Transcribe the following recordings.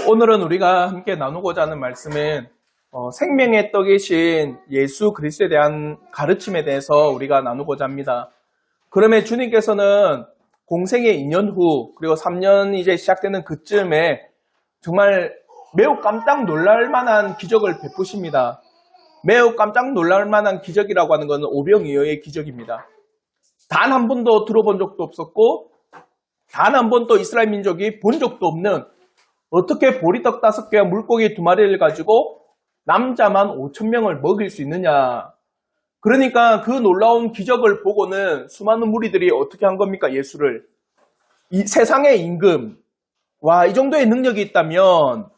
오늘은 우리가 함께 나누고자 하는 말씀은 생명의 떡이신 예수 그리스도에 대한 가르침에 대해서 우리가 나누고자 합니다. 그러면 주님께서는 공생의 2년 후 그리고 3년 이제 시작되는 그쯤에 정말 매우 깜짝 놀랄 만한 기적을 베푸십니다. 매우 깜짝 놀랄 만한 기적이라고 하는 것은 오병이어의 기적입니다. 단 한 번도 들어본 적도 없었고 단 한 번도 이스라엘 민족이 본 적도 없는 어떻게 보리떡 5개와 물고기 2마리를 가지고 남자만 5,000명을 먹일 수 있느냐. 그러니까 그 놀라운 기적을 보고는 수많은 무리들이 어떻게 한 겁니까? 예수를. 이 세상의 임금. 와, 이 정도의 능력이 있다면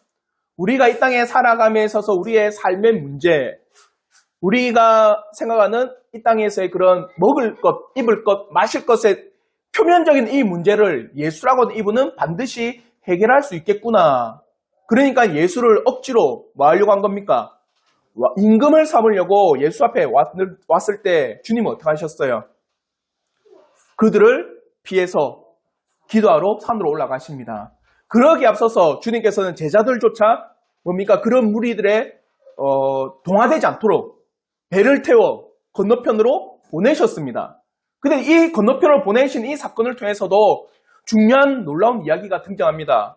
우리가 이 땅에 살아감에 있어서 우리의 삶의 문제, 우리가 생각하는 이 땅에서의 그런 먹을 것, 입을 것, 마실 것의 표면적인 이 문제를 예수라고 하는 이분은 반드시 해결할 수 있겠구나. 그러니까 예수를 억지로 뭐 하려고 한 겁니까? 임금을 삼으려고 예수 앞에 왔을 때 주님은 어떻게 하셨어요? 그들을 피해서 기도하러 산으로 올라가십니다. 그러기에 앞서서 주님께서는 제자들조차 뭡니까? 그런 무리들의 동화되지 않도록 배를 태워 건너편으로 보내셨습니다. 근데 이 건너편으로 보내신 이 사건을 통해서도 중요한 놀라운 이야기가 등장합니다.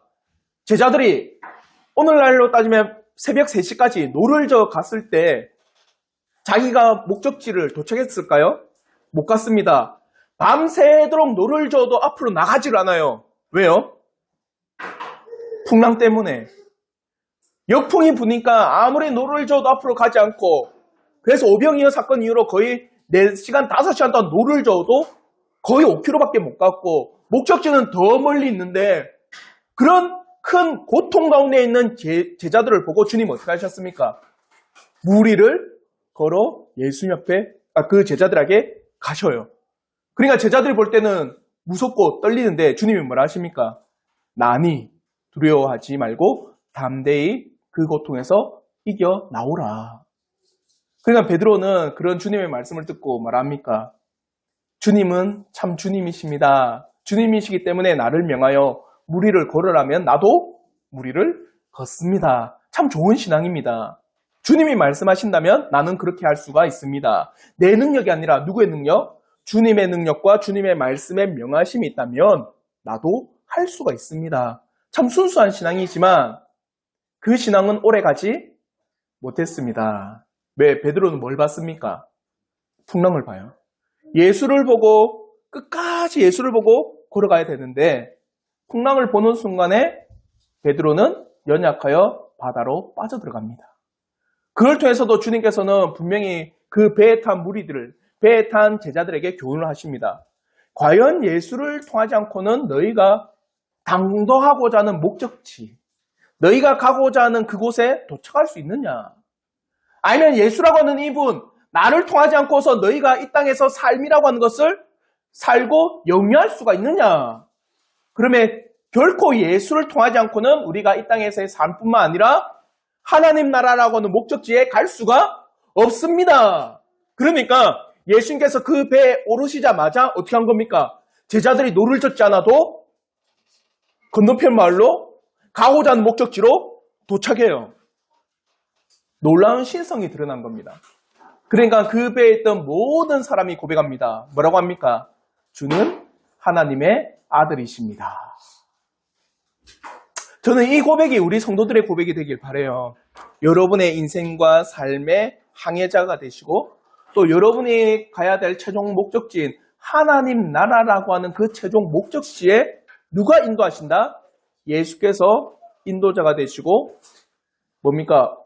제자들이 오늘날로 따지면 새벽 3시까지 노를 저 갔을 때 자기가 목적지를 도착했을까요? 못 갔습니다. 밤새도록 노를 저어도 앞으로 나가질 않아요. 왜요? 풍랑 때문에. 역풍이 부니까 아무리 노를 저어도 앞으로 가지 않고, 그래서 오병이어 사건 이후로 거의 4시간, 5시간 동안 노를 저어도 거의 5km밖에 못 갔고, 목적지는 더 멀리 있는데 그런 큰 고통 가운데 있는 제자들을 보고 주님 어떻게 하셨습니까? 무리를 걸어 예수님 옆에 그 제자들에게 가셔요. 그러니까 제자들이 볼 때는 무섭고 떨리는데 주님이 뭐라 하십니까? 나니 두려워하지 말고 담대히 그 고통에서 이겨 나오라. 그러니까 베드로는 그런 주님의 말씀을 듣고 말합니까? 주님은 참 주님이십니다. 주님이시기 때문에 나를 명하여 무리를 걸으라면 나도 무리를 걷습니다. 참 좋은 신앙입니다. 주님이 말씀하신다면 나는 그렇게 할 수가 있습니다. 내 능력이 아니라 누구의 능력? 주님의 능력과 주님의 말씀에 명하심이 있다면 나도 할 수가 있습니다. 참 순수한 신앙이지만 그 신앙은 오래가지 못했습니다. 왜? 베드로는 뭘 봤습니까? 풍랑을 봐요. 예수를 보고 끝까지 예수를 보고 걸어가야 되는데 풍랑을 보는 순간에 베드로는 연약하여 바다로 빠져들어갑니다. 그걸 통해서도 주님께서는 분명히 그 배에 탄 무리들을, 배에 탄 제자들에게 교훈을 하십니다. 과연 예수를 통하지 않고는 너희가 당도하고자 하는 목적지, 너희가 가고자 하는 그곳에 도착할 수 있느냐? 아니면 예수라고 하는 이분, 나를 통하지 않고서 너희가 이 땅에서 삶이라고 하는 것을 살고 영위할 수가 있느냐? 그러면 결코 예수를 통하지 않고는 우리가 이 땅에서의 삶뿐만 아니라 하나님 나라라고 하는 목적지에 갈 수가 없습니다. 그러니까 예수님께서 그 배에 오르시자마자 어떻게 한 겁니까? 제자들이 노를 젓지 않아도 건너편 마을로 가고자 하는 목적지로 도착해요. 놀라운 신성이 드러난 겁니다. 그러니까 그 배에 있던 모든 사람이 고백합니다. 뭐라고 합니까? 주는 하나님의 아들이십니다. 저는 이 고백이 우리 성도들의 고백이 되길 바라요. 여러분의 인생과 삶의 항해자가 되시고 또 여러분이 가야 될 최종 목적지인 하나님 나라라고 하는 그 최종 목적지에 누가 인도하신다? 예수께서 인도자가 되시고 뭡니까?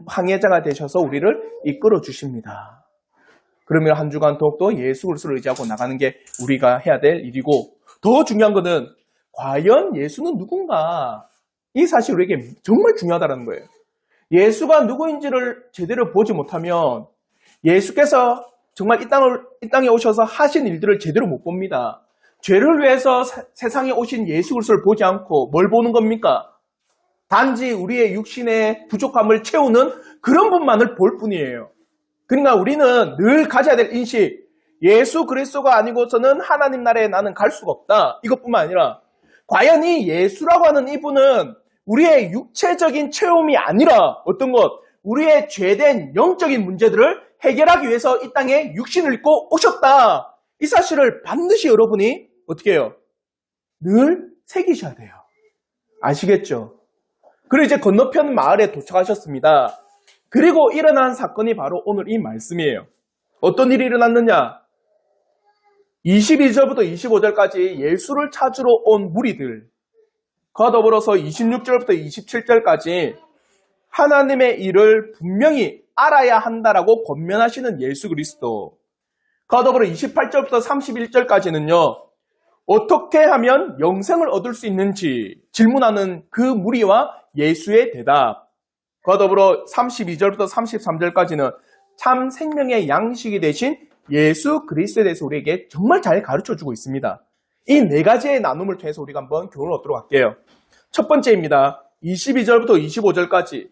항해자가 되셔서 우리를 이끌어 주십니다. 그러면 한 주간 더욱더 예수 그리스도를 의지하고 나가는 게 우리가 해야 될 일이고, 더 중요한 것은 과연 예수는 누군가? 이 사실이 우리에게 정말 중요하다는 거예요. 예수가 누구인지를 제대로 보지 못하면 예수께서 정말 이 땅에 오셔서 하신 일들을 제대로 못 봅니다. 죄를 위해서 세상에 오신 예수 그리스도를 보지 않고 뭘 보는 겁니까? 단지 우리의 육신의 부족함을 채우는 그런 분만을 볼 뿐이에요. 그러니까 우리는 늘 가져야 될 인식, 예수 그리스도가 아니고서는 하나님 나라에 나는 갈 수가 없다. 이것뿐만 아니라 과연 이 예수라고 하는 이분은 우리의 육체적인 체험이 아니라 어떤 것, 우리의 죄된 영적인 문제들을 해결하기 위해서 이 땅에 육신을 입고 오셨다. 이 사실을 반드시 여러분이 어떻게 해요? 늘 새기셔야 돼요. 아시겠죠? 그리고 이제 건너편 마을에 도착하셨습니다. 그리고 일어난 사건이 바로 오늘 이 말씀이에요. 어떤 일이 일어났느냐? 22절부터 25절까지 예수를 찾으러 온 무리들과 더불어서 26절부터 27절까지 하나님의 일을 분명히 알아야 한다라고 권면하시는 예수 그리스도과 더불어 28절부터 31절까지는요. 어떻게 하면 영생을 얻을 수 있는지 질문하는 그 무리와 예수의 대답과 더불어 32절부터 33절까지는 참 생명의 양식이 되신 예수 그리스도에 대해서 우리에게 정말 잘 가르쳐주고 있습니다. 이 네 가지의 나눔을 통해서 우리가 한번 교훈을 얻도록 할게요. 첫 번째입니다. 22절부터 25절까지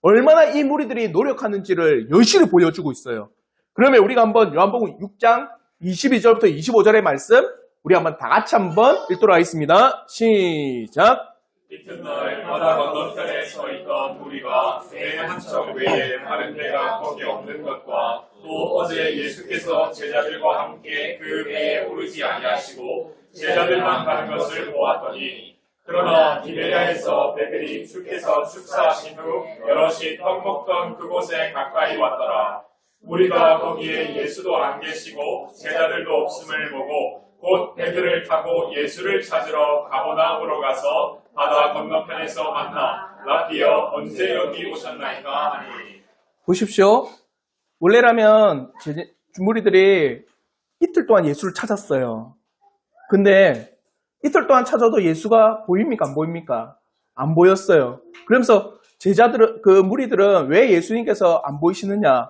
얼마나 이 무리들이 노력하는지를 여실히 보여주고 있어요. 그러면 우리가 한번 요한복음 6장 22절부터 25절의 말씀 우리 한번 다 같이 한번 읽도록 하겠습니다. 시작! 이튿날 바다 건너편에 서 있던 무리가 배 한 척 외에 다른 배가 거기 없는 것과 또 어제 예수께서 제자들과 함께 그 배에 오르지 아니하시고 제자들만 가는 것을 보았더니 그러나 디베랴에서 배들이 축해서 축사하신 후 여럿이 떡 먹던 그곳에 가까이 왔더라. 우리가 거기에 예수도 안 계시고 제자들도 없음을 보고 곧 배들을 타고 예수를 찾으러 가버나움으로 가서 바다 건너편에서 만나 라비여 언제 여기 오셨나이까 하니. 보십시오. 원래라면 무리들이 이틀 동안 예수를 찾았어요. 근데 이틀 동안 찾아도 예수가 보입니까? 안 보입니까? 안 보였어요. 그러면서 무리들은 왜 예수님께서 안 보이시느냐?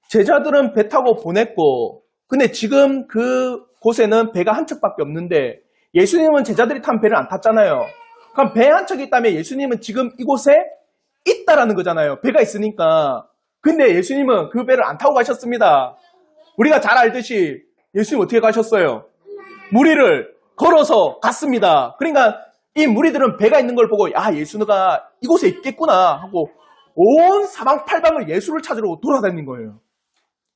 제자들은 배 타고 보냈고, 근데 지금 그 곳에는 배가 한 척밖에 없는데, 예수님은 제자들이 탄 배를 안 탔잖아요. 그럼 배 한 척이 있다면 예수님은 지금 이곳에 있다라는 거잖아요. 배가 있으니까. 근데 예수님은 그 배를 안 타고 가셨습니다. 우리가 잘 알듯이 예수님 어떻게 가셨어요? 무리를 걸어서 갔습니다. 그러니까 이 무리들은 배가 있는 걸 보고 야, 예수가 이곳에 있겠구나 하고 온 사방팔방을 예수를 찾으러 돌아다닌 거예요.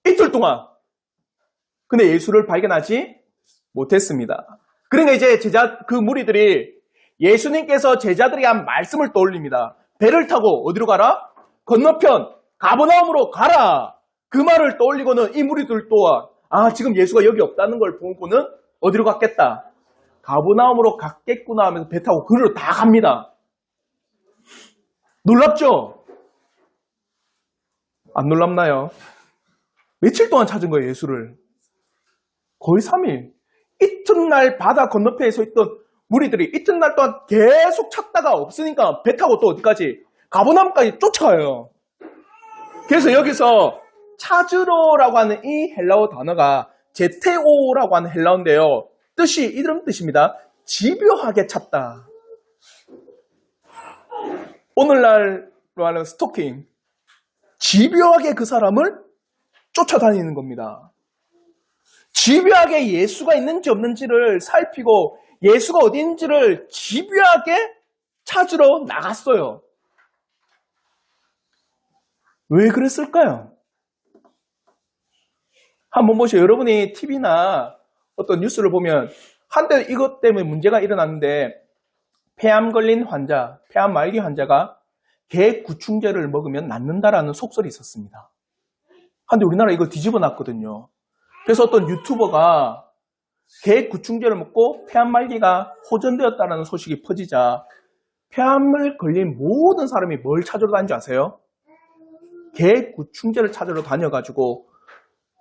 이틀 동안. 근데 예수를 발견하지 못했습니다. 그러니까 이제 그 무리들이 예수님께서 제자들에게 한 말씀을 떠올립니다. 배를 타고 어디로 가라? 건너편 가버나움으로 가라. 그 말을 떠올리고는 이 무리들 또한 지금 예수가 여기 없다는 걸 보고는 어디로 갔겠다? 가버나움으로 갔겠구나 하면서 배 타고 그리로 다 갑니다. 놀랍죠? 안 놀랍나요? 며칠 동안 찾은 거예요, 예수를. 거의 3일. 이튿날 바다 건너편에 서 있던 무리들이 이튿날 동안 계속 찾다가 없으니까 배 타고 또 어디까지? 가버나움까지 쫓아가요. 그래서 여기서 찾으러라고 하는 이 헬라어 단어가 제테오라고 하는 헬라어인데요. 뜻이 이런 뜻입니다. 집요하게 찾다. 오늘날로 하는 스토킹. 집요하게 그 사람을 쫓아다니는 겁니다. 집요하게 예수가 있는지 없는지를 살피고 예수가 어디 있는지를 집요하게 찾으러 나갔어요. 왜 그랬을까요? 한번 보세요. 여러분이 TV나 어떤 뉴스를 보면 한때 이것 때문에 문제가 일어났는데 폐암 걸린 환자, 폐암 말기 환자가 개 구충제를 먹으면 낫는다라는 속설이 있었습니다. 근데 우리나라 이거 뒤집어 놨거든요. 그래서 어떤 유튜버가 개 구충제를 먹고 폐암 말기가 호전되었다는 소식이 퍼지자 폐암을 걸린 모든 사람이 뭘 찾으러 다니는지 아세요? 개 구충제를 찾으러 다녀가지고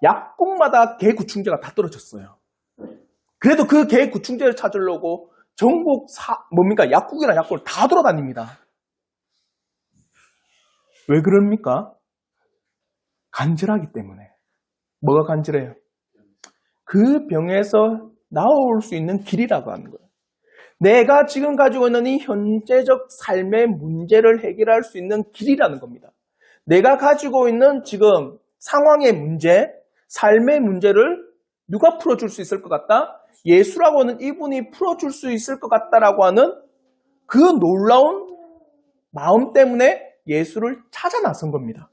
약국마다 개 구충제가 다 떨어졌어요. 그래도 그 개 구충제를 찾으려고 전국 약국이나 약국을 다 돌아다닙니다. 왜 그럽니까? 간절하기 때문에. 뭐가 간절해요? 그 병에서 나올 수 있는 길이라고 하는 거예요. 내가 지금 가지고 있는 이 현재적 삶의 문제를 해결할 수 있는 길이라는 겁니다. 내가 가지고 있는 지금 상황의 문제, 삶의 문제를 누가 풀어줄 수 있을 것 같다? 예수라고 하는 이분이 풀어줄 수 있을 것 같다라고 하는 그 놀라운 마음 때문에 예수를 찾아 나선 겁니다.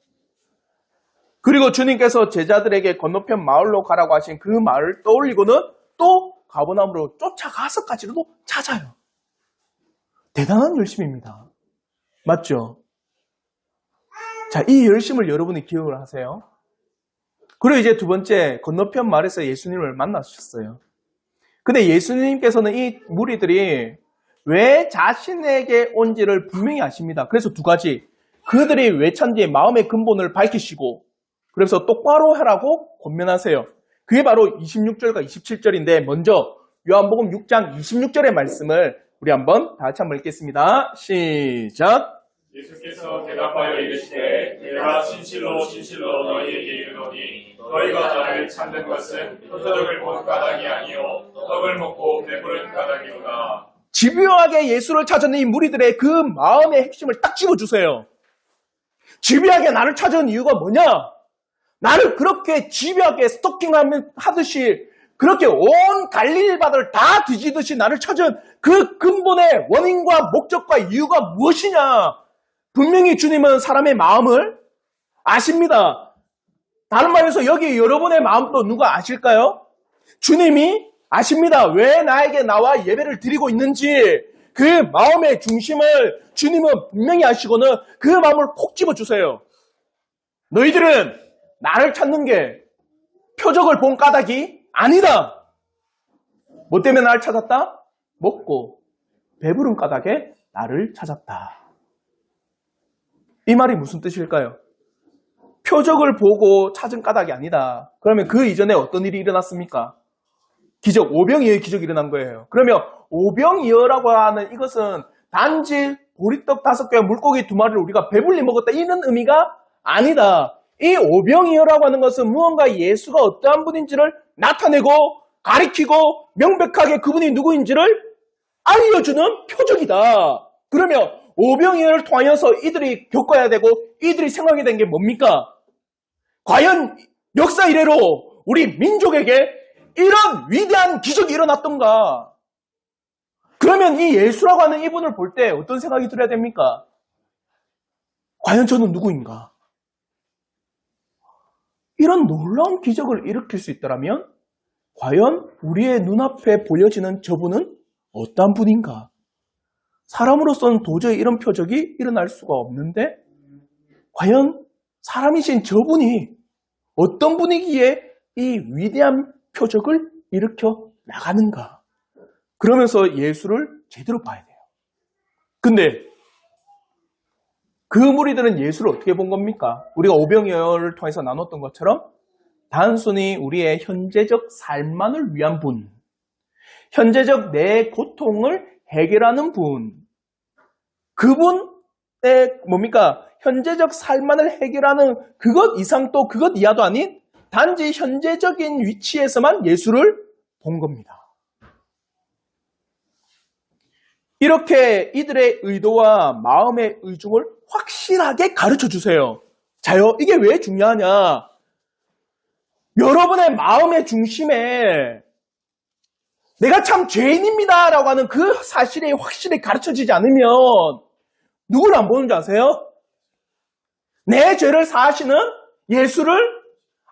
그리고 주님께서 제자들에게 건너편 마을로 가라고 하신 그 마을을 떠올리고는 또 가버나움으로 쫓아가서까지도 찾아요. 대단한 열심입니다. 맞죠? 자, 이 열심을 여러분이 기억을 하세요. 그리고 이제 두 번째, 건너편 마을에서 예수님을 만나셨어요. 근데 예수님께서는 이 무리들이 왜 자신에게 온지를 분명히 아십니다. 그래서 두 가지. 그들이 왜 찬지 마음의 근본을 밝히시고, 그래서 똑바로 하라고 권면하세요. 그게 바로 26절과 27절인데, 먼저 요한복음 6장 26절의 말씀을 우리 한번 다 같이 한번 읽겠습니다. 시작. 예수께서 대답하여 이르시되 내가 진실로 진실로 너희에게 이르노니 너희가 나를 찾는 것은 표적을 본 까닭이 아니요 떡을 먹고 배부른 까닭이로다. 집요하게 예수를 찾은 이 무리들의 그 마음의 핵심을 딱 집어주세요. 집요하게 나를 찾은 이유가 뭐냐? 나를 그렇게 집요하게 스토킹하듯이 그렇게 온 갈릴리 바다를 다 뒤지듯이 나를 찾은 그 근본의 원인과 목적과 이유가 무엇이냐? 분명히 주님은 사람의 마음을 아십니다. 다른 말해서 여기 여러분의 마음도 누가 아실까요? 주님이 아십니다. 왜 나에게 나와 예배를 드리고 있는지 그 마음의 중심을 주님은 분명히 아시고는 그 마음을 콕 집어주세요. 너희들은 나를 찾는 게 표적을 본 까닭이 아니다. 뭐 때문에 나를 찾았다? 먹고 배부른 까닭에 나를 찾았다. 이 말이 무슨 뜻일까요? 표적을 보고 찾은 까닭이 아니다. 그러면 그 이전에 어떤 일이 일어났습니까? 기적, 오병이어의 기적이 일어난 거예요. 그러면 오병이어라고 하는 이것은 단지 보리떡 5개와 물고기 2마리를 우리가 배불리 먹었다 이런 의미가 아니다. 이 오병이어라고 하는 것은 무언가 예수가 어떠한 분인지를 나타내고 가리키고 명백하게 그분이 누구인지를 알려주는 표적이다. 그러면 오병이어를 통하여서 이들이 겪어야 되고 이들이 생각하게 된 게 뭡니까? 과연 역사 이래로 우리 민족에게 이런 위대한 기적이 일어났던가? 그러면 이 예수라고 하는 이분을 볼 때 어떤 생각이 들어야 됩니까? 과연 저는 누구인가? 이런 놀라운 기적을 일으킬 수 있다면 과연 우리의 눈앞에 보여지는 저분은 어떤 분인가? 사람으로서는 도저히 이런 표적이 일어날 수가 없는데 과연 사람이신 저분이 어떤 분이기에 이 위대한 표적을 일으켜 나가는가? 그러면서 예수를 제대로 봐야 돼요. 근데 그 무리들은 예수를 어떻게 본 겁니까? 우리가 오병이어를 통해서 나눴던 것처럼 단순히 우리의 현재적 삶만을 위한 분, 현재적 내 고통을 해결하는 분, 그분의 뭡니까? 현재적 삶만을 해결하는 그것 이상 또 그것 이하도 아닌 단지 현재적인 위치에서만 예수를 본 겁니다. 이렇게 이들의 의도와 마음의 의중을 확실하게 가르쳐 주세요. 자요, 이게 왜 중요하냐? 여러분의 마음의 중심에 내가 참 죄인입니다 라고 하는 그 사실이 확실히 가르쳐지지 않으면 누구를 안 보는지 아세요? 내 죄를 사하시는 예수를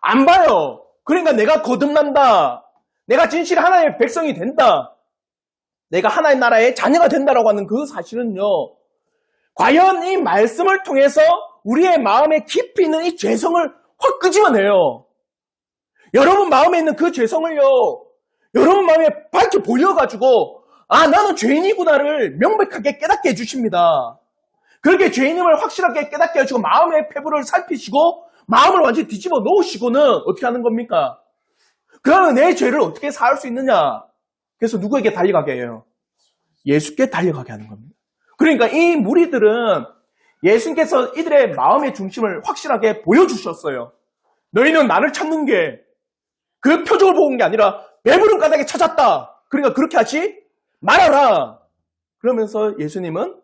안 봐요. 그러니까 내가 거듭난다. 내가 진실 하나님의 백성이 된다. 내가 하나님 나라의 자녀가 된다라고 하는 그 사실은요. 과연 이 말씀을 통해서 우리의 마음에 깊이 있는 이 죄성을 확 끄집어내요. 여러분 마음에 있는 그 죄성을요. 여러분 마음에 밝혀 보여가지고 나는 죄인이구나를 명백하게 깨닫게 해주십니다. 그렇게 죄인임을 확실하게 깨닫게 해주고 마음의 패부를 살피시고 마음을 완전히 뒤집어 놓으시고는 어떻게 하는 겁니까? 그러면 내 죄를 어떻게 사할 수 있느냐? 그래서 누구에게 달려가게 해요? 예수께 달려가게 하는 겁니다. 그러니까 이 무리들은 예수님께서 이들의 마음의 중심을 확실하게 보여주셨어요. 너희는 나를 찾는 게 그 표적을 보는 게 아니라 배부른 까닭에 찾았다. 그러니까 그렇게 하지 말아라. 그러면서 예수님은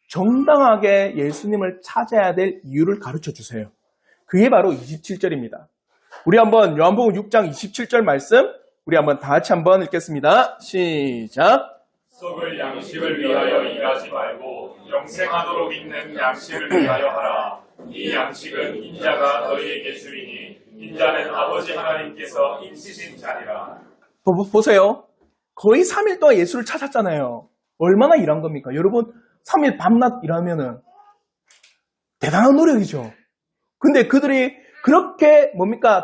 정당하게 예수님을 찾아야 될 이유를 가르쳐 주세요. 그게 바로 27절입니다. 우리 한번 요한복음 6장 27절 말씀 우리 한번 다 같이 한번 읽겠습니다. 시작. 썩을 양식을 위하여 일하지 말고 영생하도록 있는 양식을 위하여 하라. 이 양식은 인자가 너희에게 주리니 인자는 아버지 하나님께서 인치신 자니라. 보세요. 거의 3일 동안 예수를 찾았잖아요. 얼마나 일한 겁니까? 여러분 3일 밤낮 일하면은 대단한 노력이죠. 근데 그들이 그렇게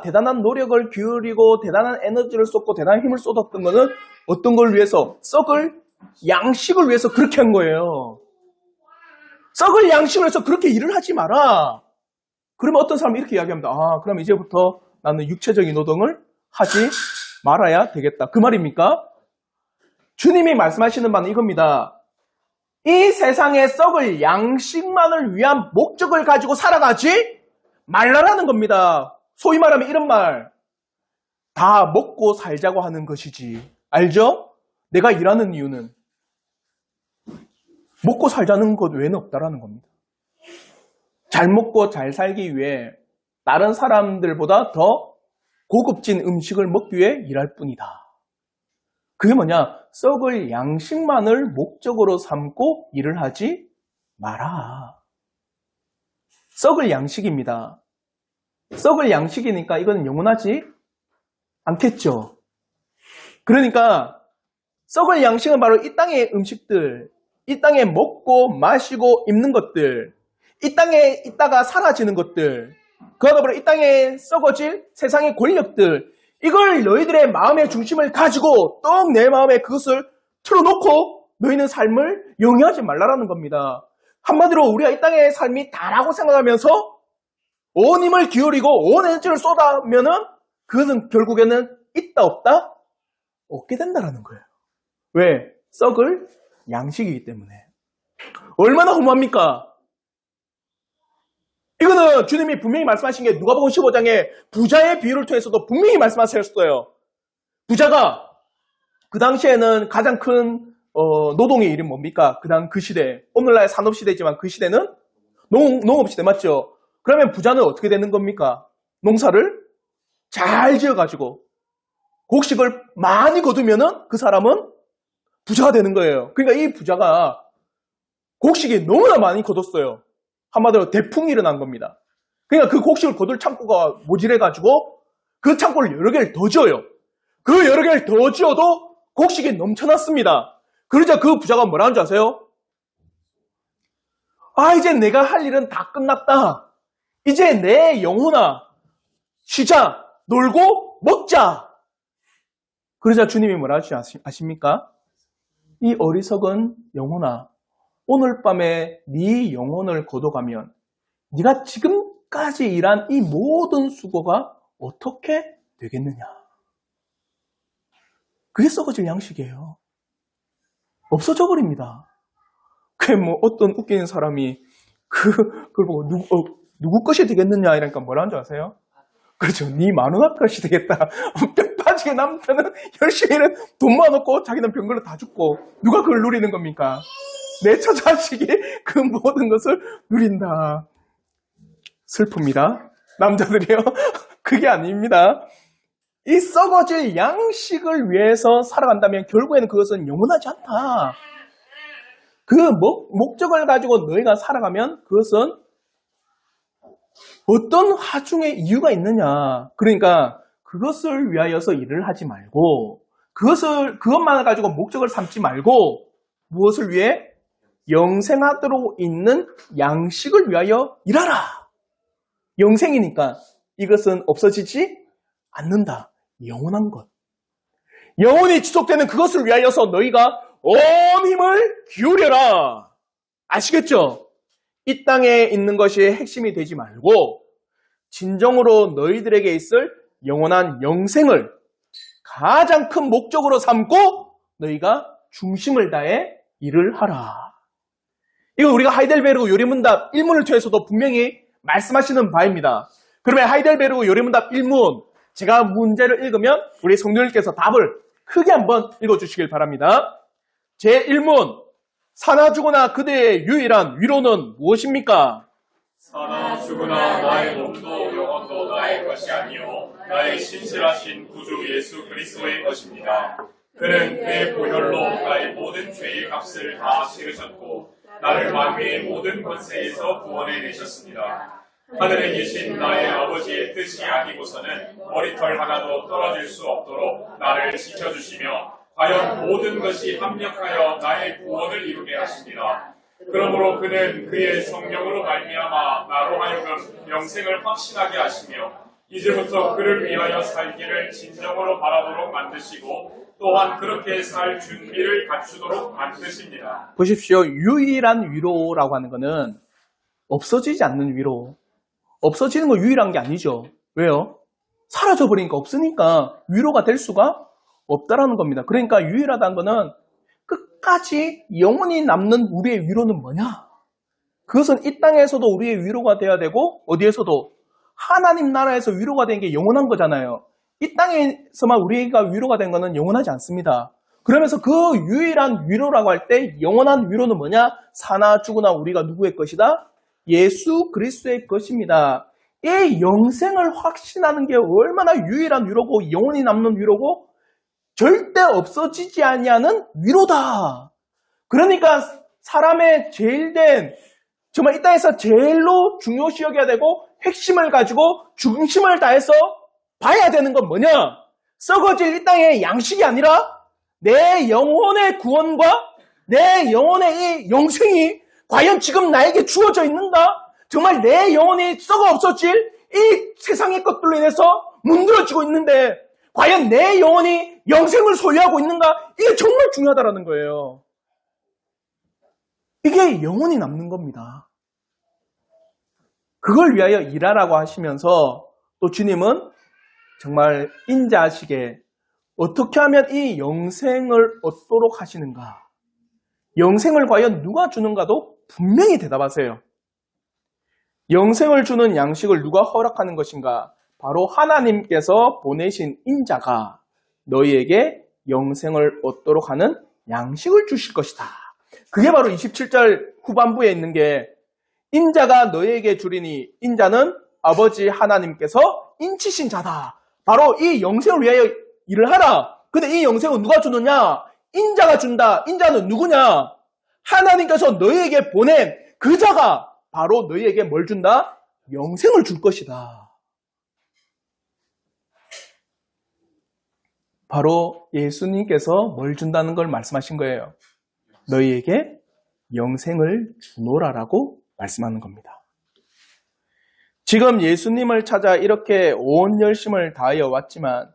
대단한 노력을 기울이고 대단한 에너지를 쏟고 대단한 힘을 쏟았던 거는 어떤 걸 위해서? 썩을 양식을 위해서 그렇게 한 거예요. 썩을 양식을 위해서 그렇게 일을 하지 마라. 그러면 어떤 사람이 이렇게 이야기합니다. 그럼 이제부터 나는 육체적인 노동을 하지 말아야 되겠다. 그 말입니까? 주님이 말씀하시는 바는 이겁니다. 이 세상에 썩을 양식만을 위한 목적을 가지고 살아가지 말라라는 겁니다. 소위 말하면 이런 말. 다 먹고 살자고 하는 것이지. 알죠? 내가 일하는 이유는 먹고 살자는 것 외에는 없다라는 겁니다. 잘 먹고 잘 살기 위해 다른 사람들보다 더 고급진 음식을 먹기 위해 일할 뿐이다. 그게 뭐냐? 썩을 양식만을 목적으로 삼고 일을 하지 마라. 썩을 양식입니다. 썩을 양식이니까 이건 영원하지 않겠죠. 그러니까 썩을 양식은 바로 이 땅의 음식들, 이 땅에 먹고 마시고 입는 것들, 이 땅에 있다가 사라지는 것들, 그와 더불어 이 땅에 썩어질 세상의 권력들, 이걸 너희들의 마음의 중심을 가지고 또 내 마음에 그것을 틀어놓고 너희는 삶을 영위하지 말라라는 겁니다. 한마디로 우리가 이 땅의 삶이 다라고 생각하면서 온 힘을 기울이고 온 에너지를 쏟아면은 그것은 결국에는 있다 없다? 없게 된다라는 거예요. 왜? 썩을 양식이기 때문에. 얼마나 허무합니까? 이거는 주님이 분명히 말씀하신 게 누가복음 15장에 부자의 비유를 통해서도 분명히 말씀하셨어요. 부자가 그 당시에는 가장 큰 노동의 일은 뭡니까? 그 시대, 오늘날 산업시대지만 그 시대는 농업시대 맞죠? 그러면 부자는 어떻게 되는 겁니까? 농사를 잘 지어가지고 곡식을 많이 거두면은 그 사람은 부자가 되는 거예요. 그러니까 이 부자가 곡식이 너무나 많이 거뒀어요. 한마디로 대풍이 일어난 겁니다. 그러니까 그 곡식을 거둘 창고가 모질해가지고 그 창고를 여러 개를 더 지어요. 그 여러 개를 더 지어도 곡식이 넘쳐났습니다. 그러자 그 부자가 뭐라는 줄 아세요? 이제 내가 할 일은 다 끝났다. 이제 내 영혼아, 쉬자, 놀고 먹자. 그러자 주님이 뭐라 하시지 아십니까? 이 어리석은 영혼아, 오늘 밤에 네 영혼을 거둬가면 네가 지금까지 일한 이 모든 수고가 어떻게 되겠느냐? 그게 썩어질 양식이에요. 없어져 버립니다. 그게 어떤 웃기는 사람이 그걸 보고 누구 것이 되겠느냐 이러니까 뭐라는 줄 아세요? 그렇죠. 네 마누라 것이 되겠다. 뼈 빠지게 남편은 열심히 돈 모아놓고 자기는 병걸로 다 죽고 누가 그걸 누리는 겁니까? 내 처자식이 그 모든 것을 누린다. 슬픕니다. 남자들이요. 그게 아닙니다. 이 썩어질 양식을 위해서 살아간다면 결국에는 그것은 영원하지 않다. 그 목적을 가지고 너희가 살아가면 그것은 어떤 하중의 이유가 있느냐. 그러니까 그것을 위하여서 일을 하지 말고 그것만을 가지고 목적을 삼지 말고 무엇을 위해? 영생하도록 있는 양식을 위하여 일하라. 영생이니까 이것은 없어지지 않는다. 영원한 것. 영원히 지속되는 그것을 위하여서 너희가 온 힘을 기울여라. 아시겠죠? 이 땅에 있는 것이 핵심이 되지 말고 진정으로 너희들에게 있을 영원한 영생을 가장 큰 목적으로 삼고 너희가 중심을 다해 일을 하라. 이거 우리가 하이델베르그 요리문답 1문을 통해서도 분명히 말씀하시는 바입니다. 그러면 하이델베르그 요리문답 1문 제가 문제를 읽으면 우리 성도님께서 답을 크게 한번 읽어주시길 바랍니다. 제1문 사나 죽으나 그대의 유일한 위로는 무엇입니까? 사나 죽으나 나의 몸도 영혼도 나의 것이 아니요 나의 신실하신 구주 예수 그리스도의 것입니다. 그는 그의 보혈로 나의 모든 죄의 값을 다 치르셨고 나를 마귀의 모든 권세에서 구원해 내셨습니다. 하늘에 계신 나의 아버지의 뜻이 아니고서는 머리털 하나도 떨어질 수 없도록 나를 지켜주시며 과연 모든 것이 합력하여 나의 구원을 이루게 하십니다. 그러므로 그는 그의 성령으로 말미암아 나로 하여금 영생을 확신하게 하시며 이제부터 그를 위하여 살기를 진정으로 바라도록 만드시고 또한 그렇게 살 준비를 갖추도록 만드십니다. 보십시오. 유일한 위로라고 하는 것은 없어지지 않는 위로. 없어지는 거 유일한 게 아니죠. 왜요? 사라져버리니까 없으니까 위로가 될 수가 없다라는 겁니다. 그러니까 유일하다는 것은 끝까지 영원히 남는 우리의 위로는 뭐냐? 그것은 이 땅에서도 우리의 위로가 돼야 되고 어디에서도 하나님 나라에서 위로가 된 게 영원한 거잖아요. 이 땅에서만 우리가 위로가 된 것은 영원하지 않습니다. 그러면서 그 유일한 위로라고 할 때 영원한 위로는 뭐냐? 사나 죽으나 우리가 누구의 것이다? 예수 그리스도의 것입니다. 이 영생을 확신하는 게 얼마나 유일한 위로고 영원히 남는 위로고 절대 없어지지 아니하는 위로다. 그러니까 사람의 제일된 정말 이 땅에서 제일로 중요시 여겨야 되고 핵심을 가지고 중심을 다해서 봐야 되는 건 뭐냐? 썩어질 이 땅의 양식이 아니라 내 영혼의 구원과 내 영혼의 이 영생이 과연 지금 나에게 주어져 있는가? 정말 내 영혼이 썩어 없어질 이 세상의 것들로 인해서 문드러지고 있는데 과연 내 영혼이 영생을 소유하고 있는가? 이게 정말 중요하다라는 거예요. 이게 영혼이 남는 겁니다. 그걸 위하여 일하라고 하시면서 또 주님은 정말 인자하시게 어떻게 하면 이 영생을 얻도록 하시는가? 영생을 과연 누가 주는가도 분명히 대답하세요. 영생을 주는 양식을 누가 허락하는 것인가? 바로 하나님께서 보내신 인자가 너희에게 영생을 얻도록 하는 양식을 주실 것이다. 그게 바로 27절 후반부에 있는 게 인자가 너희에게 주리니 인자는 아버지 하나님께서 인치신 자다. 바로 이 영생을 위하여 일을 하라. 근데 이 영생은 누가 주느냐? 인자가 준다. 인자는 누구냐? 하나님께서 너희에게 보낸 그 자가 바로 너희에게 뭘 준다? 영생을 줄 것이다. 바로 예수님께서 뭘 준다는 걸 말씀하신 거예요. 너희에게 영생을 주노라라고 말씀하는 겁니다. 지금 예수님을 찾아 이렇게 온 열심을 다하여 왔지만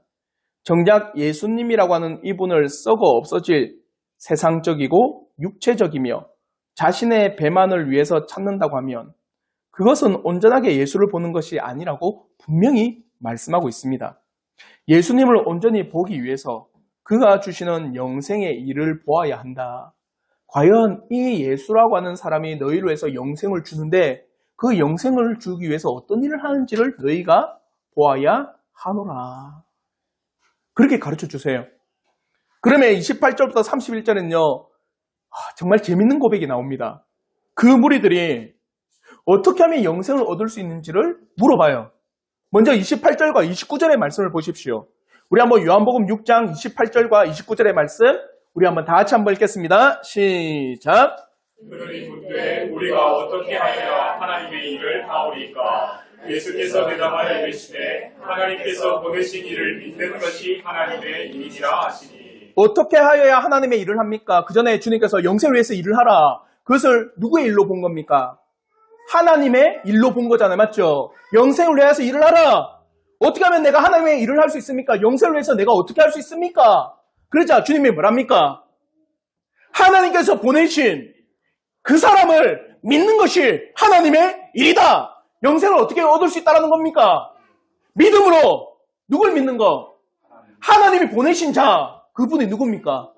정작 예수님이라고 하는 이분을 썩어 없어질 세상적이고 육체적이며 자신의 배만을 위해서 찾는다고 하면 그것은 온전하게 예수를 보는 것이 아니라고 분명히 말씀하고 있습니다. 예수님을 온전히 보기 위해서 그가 주시는 영생의 일을 보아야 한다. 과연 이 예수라고 하는 사람이 너희로 해서 영생을 주는데 그 영생을 주기 위해서 어떤 일을 하는지를 너희가 보아야 하노라. 그렇게 가르쳐 주세요. 그러면 28절부터 31절은요. 정말 재밌는 고백이 나옵니다. 그 무리들이 어떻게 하면 영생을 얻을 수 있는지를 물어봐요. 먼저 28절과 29절의 말씀을 보십시오. 우리 한번 요한복음 6장 28절과 29절의 말씀 우리 한번 다 같이 한번 읽겠습니다. 시작. 그들이 묻되 우리가 어떻게 하여야 하나님의 일을 하오리까? 예수께서 대답하여 이르시되 하나님께서 보내신 이를 믿는 것이 하나님의 일이라 하시니. 어떻게 하여야 하나님의 일을 합니까? 그 전에 주님께서 영생을 위해서 일을 하라. 그것을 누구의 일로 본 겁니까? 하나님의 일로 본 거잖아요. 맞죠? 영생을 위해서 일을 하라. 어떻게 하면 내가 하나님의 일을 할 수 있습니까? 영생을 위해서 내가 어떻게 할 수 있습니까? 그러자 주님이 뭐랍니까? 하나님께서 보내신 그 사람을 믿는 것이 하나님의 일이다. 영생을 어떻게 얻을 수 있다는 겁니까? 믿음으로. 누굴 믿는 거? 하나님이 보내신 자. 그분이 누굽니까?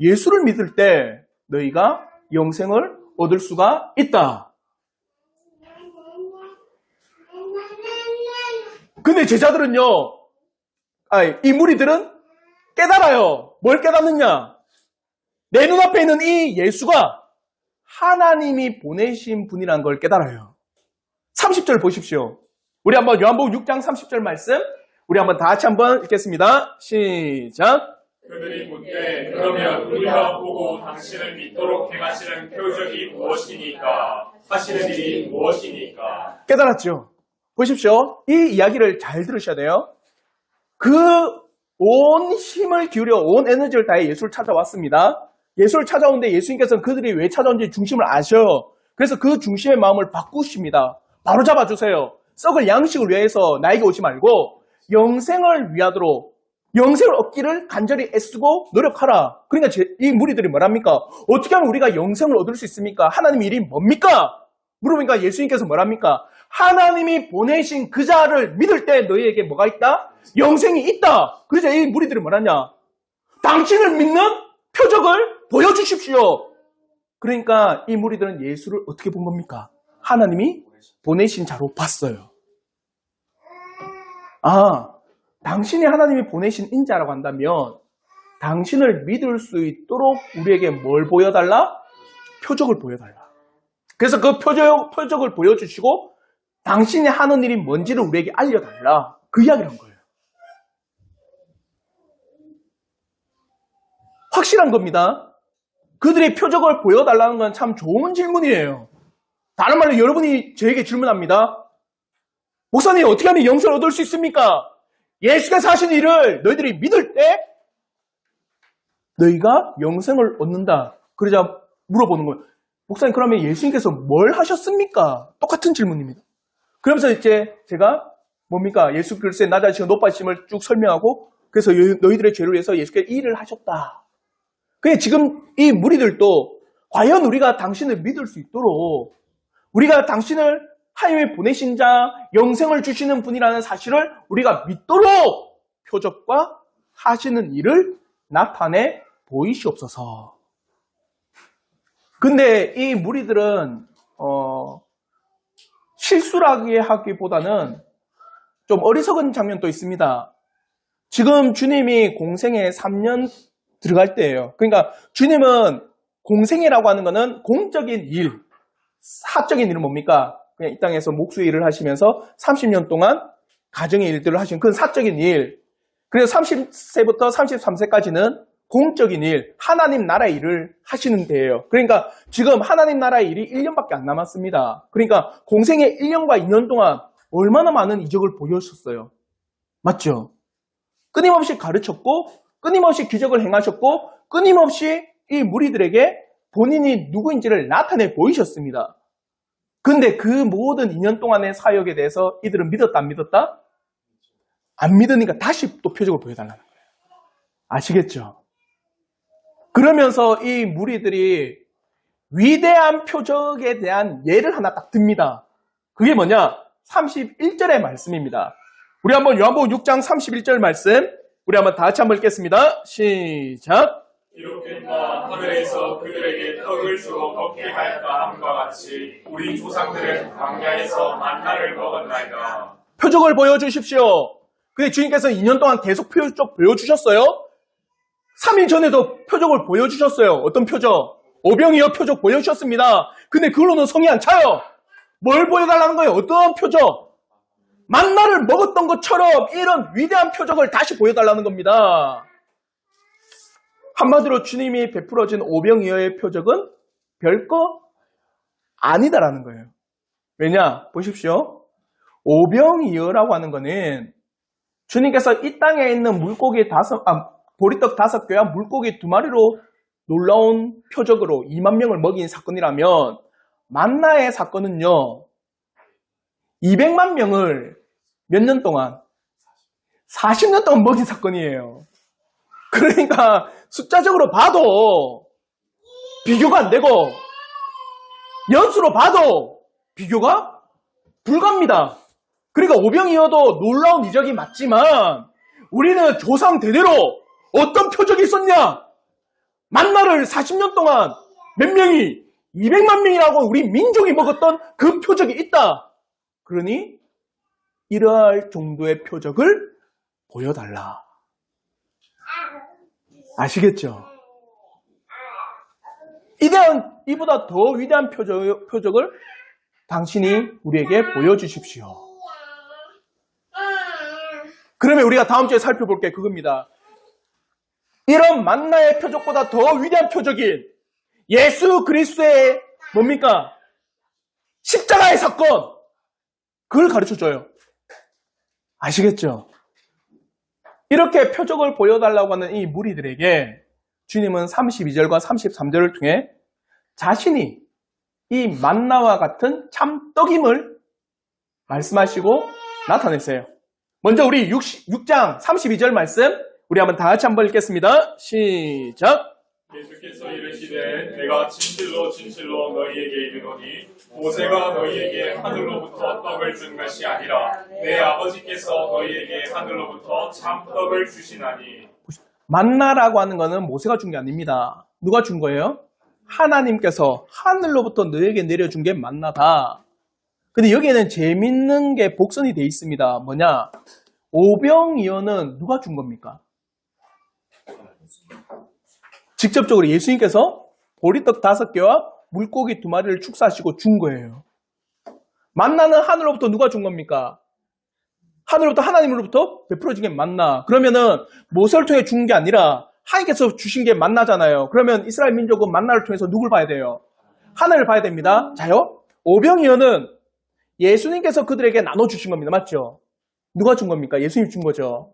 예수를 믿을 때 너희가 영생을 얻을 수가 있다. 근데 제자들은요, 이 무리들은 깨달아요. 뭘 깨닫느냐? 내 눈앞에 있는 이 예수가 하나님이 보내신 분이라는 걸 깨달아요. 30절 보십시오. 우리 한번 요한복음 6장 30절 말씀 우리 한번 다 같이 한번 읽겠습니다. 시작. 그들이 묻되 그러면 우리가 보고 당신을 믿도록 행하시는 표적이 무엇이니까? 하시는 일이 무엇이니까? 깨달았죠? 보십시오. 이 이야기를 잘 들으셔야 돼요. 온 힘을 기울여 온 에너지를 다해 예수를 찾아왔습니다. 예수를 찾아오는데 예수님께서는 그들이 왜 찾아온지 중심을 아셔요. 그래서 그 중심의 마음을 바꾸십니다. 바로 잡아주세요. 썩을 양식을 위해서 나에게 오지 말고 영생을 위하도록 영생을 얻기를 간절히 애쓰고 노력하라. 그러니까 이 무리들이 뭐랍니까? 어떻게 하면 우리가 영생을 얻을 수 있습니까? 하나님의 일이 뭡니까? 물어보니까 예수님께서 뭐랍니까? 하나님이 보내신 그 자를 믿을 때 너희에게 뭐가 있다? 영생이 있다. 그래서 이 무리들이 뭐라냐? 당신을 믿는 표적을 보여주십시오. 그러니까 이 무리들은 예수를 어떻게 본 겁니까? 하나님이 보내신 자로 봤어요. 당신이 하나님이 보내신 인자라고 한다면 당신을 믿을 수 있도록 우리에게 뭘 보여달라? 표적을 보여달라. 그래서 그 표적을 보여주시고 당신이 하는 일이 뭔지를 우리에게 알려달라. 그 이야기를 한 거예요. 확실한 겁니다. 그들의 표적을 보여달라는 건 참 좋은 질문이에요. 다른 말로 여러분이 저에게 질문합니다. 목사님, 어떻게 하면 영생을 얻을 수 있습니까? 예수께서 하신 일을 너희들이 믿을 때 너희가 영생을 얻는다. 그러자 물어보는 거예요. 목사님, 그러면 예수님께서 뭘 하셨습니까? 똑같은 질문입니다. 그러면서 이제 제가 뭡니까? 예수 그리스도의 낮아지시고 높아지심을 쭉 설명하고 그래서 너희들의 죄를 위해서 예수께서 이 일을 하셨다. 그게 지금 이 무리들도 과연 우리가 당신을 믿을 수 있도록 우리가 당신을 하나님이 보내신 자, 영생을 주시는 분이라는 사실을 우리가 믿도록 표적과 하시는 일을 나타내 보이시옵소서. 근데 이 무리들은 실수라게 하기보다는 좀 어리석은 장면도 있습니다. 지금 주님이 공생에 3년 들어갈 때예요. 그러니까 주님은 공생이라고 하는 것은 공적인 일, 사적인 일은 뭡니까? 그냥 이 땅에서 목수의 일을 하시면서 30년 동안 가정의 일들을 하시는 그건 사적인 일. 그래서 30세부터 33세까지는 공적인 일, 하나님 나라의 일을 하시는 데예요. 그러니까 지금 하나님 나라의 일이 1년밖에 안 남았습니다. 그러니까 공생의 1년과 2년 동안 얼마나 많은 이적을 보여주셨어요. 맞죠? 끊임없이 가르쳤고 끊임없이 기적을 행하셨고 끊임없이 이 무리들에게 본인이 누구인지를 나타내 보이셨습니다. 근데 그 모든 2년 동안의 사역에 대해서 이들은 믿었다 안 믿었다? 안 믿으니까 다시 또 표적을 보여달라는 거예요. 아시겠죠? 그러면서 이 무리들이 위대한 표적에 대한 예를 하나 딱 듭니다. 그게 뭐냐? 31절의 말씀입니다. 우리 한번 요한복음 6장 31절 말씀 우리 한번 다 같이 한번 읽겠습니다. 시작. 기록된바 하늘에서 그들에게 떡을 주어 먹게 할까 함과 같이 우리 조상들은 광야에서 만나를 먹었나이다. 표적을 보여주십시오. 근데 주님께서 2년 동안 계속 표적 보여주셨어요. 3일 전에도 표적을 보여주셨어요. 어떤 표적? 오병이어 표적 보여주셨습니다. 근데 그걸로는 성이 안 차요. 뭘 보여달라는 거예요? 어떤 표적? 만나를 먹었던 것처럼 이런 위대한 표적을 다시 보여달라는 겁니다. 한마디로 주님이 베풀어진 오병이어의 표적은 별거 아니다라는 거예요. 왜냐? 보십시오. 오병이어라고 하는 거는 주님께서 이 땅에 있는 물고기 보리떡 5개와 물고기 2마리로 놀라운 표적으로 2만 명을 먹인 사건이라면 만나의 사건은요. 200만 명을 몇 년 동안? 40년 동안 먹인 사건이에요. 그러니까 숫자적으로 봐도 비교가 안 되고 연수로 봐도 비교가 불가합니다. 그러니까 오병이어도 놀라운 이적이 맞지만 우리는 조상 대대로 어떤 표적이 있었냐? 만나를 40년 동안 몇 명이 200만 명이라고 우리 민족이 먹었던 그 표적이 있다. 그러니 이러할 정도의 표적을 보여달라. 아시겠죠? 이보다 더 위대한 표적을 당신이 우리에게 보여주십시오. 그러면 우리가 다음 주에 살펴볼 게 그겁니다. 이런 만나의 표적보다 더 위대한 표적인 예수 그리스도의 뭡니까? 십자가의 사건, 그걸 가르쳐줘요. 아시겠죠? 이렇게 표적을 보여달라고 하는 이 무리들에게 주님은 32절과 33절을 통해 자신이 이 만나와 같은 참떡임을 말씀하시고 나타냈어요. 먼저 우리 6장 32절 말씀 우리 한번 다 같이 한번 읽겠습니다. 시작! 예수께서 이르시되 내가 진실로 진실로 너희에게 이르노니 모세가 너희에게 하늘로부터 떡을 준 것이 아니라 내 아버지께서 너희에게 하늘로부터 참떡을 주시나니. 만나라고 하는 것은 모세가 준 게 아닙니다. 누가 준 거예요? 하나님께서 하늘로부터 너희에게 내려준 게 만나다. 근데 여기에는 재밌는 게 복선이 돼 있습니다. 뭐냐? 오병이어는 누가 준 겁니까? 직접적으로 예수님께서 보리떡 5개와 물고기 2마리를 축사하시고 준 거예요. 만나는 하늘로부터 누가 준 겁니까? 하늘로부터 하나님으로부터 베풀어진 게 만나. 그러면은 모세를 통해 준 게 아니라 하나님께서 주신 게 만나잖아요. 그러면 이스라엘 민족은 만나를 통해서 누굴 봐야 돼요? 하늘을 봐야 됩니다. 자요. 오병이어는 예수님께서 그들에게 나눠주신 겁니다. 맞죠? 누가 준 겁니까? 예수님이 준 거죠.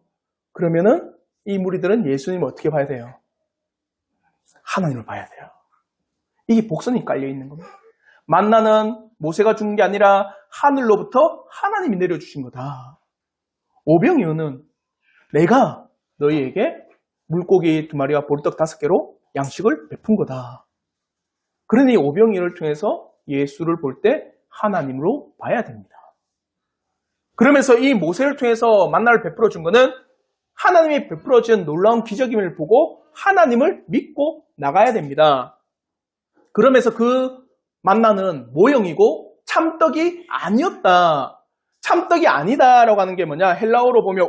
그러면은 이 무리들은 예수님을 어떻게 봐야 돼요? 하나님을 봐야 돼요. 이게 복선이 깔려 있는 겁니다. 만나는 모세가 준 게 아니라 하늘로부터 하나님이 내려주신 거다. 오병이어는 내가 너희에게 물고기 2마리와 보리떡 5개로 양식을 베푼 거다. 그러니 오병이어를 통해서 예수를 볼 때 하나님으로 봐야 됩니다. 그러면서 이 모세를 통해서 만나를 베풀어 준 거는 하나님이 베풀어 준 놀라운 기적임을 보고 하나님을 믿고 나가야 됩니다. 그러면서 그 만나는 모형이고 참떡이 아니었다. 참떡이 아니다라고 하는 게 뭐냐? 헬라어로 보면